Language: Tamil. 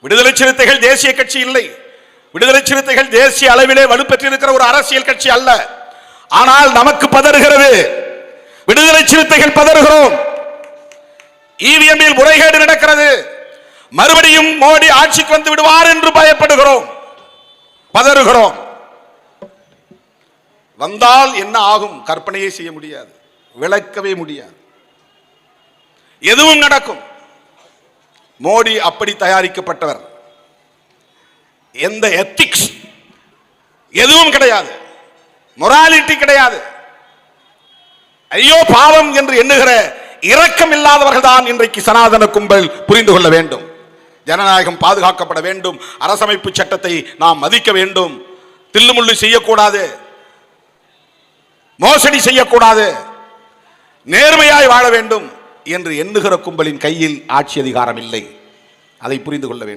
விடுதலை சிறுத்தைகள் தேசிய கட்சி இல்லை. விடுதலை சிறுத்தைகள் தேசிய அளவிலே வலுப்பெற்றிருக்கிற ஒரு அரசியல் கட்சி அல்ல. ஆனால் நமக்கு பதறுகிறது. விடுதலை சிறுத்தைகள் பதறுகிறோம். இவிஎம்மில் முறைகேடு நடக்கிறது, மறுபடியும் மோடி ஆட்சிக்கு வந்து விடுவார் என்று பயப்படுகிறோம், பதறுகிறோம். வந்தால் என்ன ஆகும் கற்பனையே செய்ய முடியாது, விளக்கவே முடியாது. எதுவும் நடக்கும். மோடி அப்படி தயாரிக்கப்பட்டவர். எந்த எத்திக்ஸ் எதுவும் கிடையாது, மொராலிட்டி கிடையாது. ஐயோ பாவம் என்று எண்ணுகிற இரக்கம் இல்லாதவர்கள் தான் இன்றைக்கு சனாதன கும்பல் புரிந்து கொள்ள வேண்டும். ஜனநாயகம் பாதுகாக்கப்பட வேண்டும், அரசமைப்பு சட்டத்தை நாம் மதிக்க வேண்டும், தில்லுமுள்ளு செய்யக்கூடாது, மோசடி செய்யக்கூடாது, நேர்மையாய் வாழ வேண்டும் என்று எண்ணுகிற கும்பலின் கையில் ஆட்சி அதிகாரம் இல்லை. அதை புரிந்து கொள்ள வேண்டும்.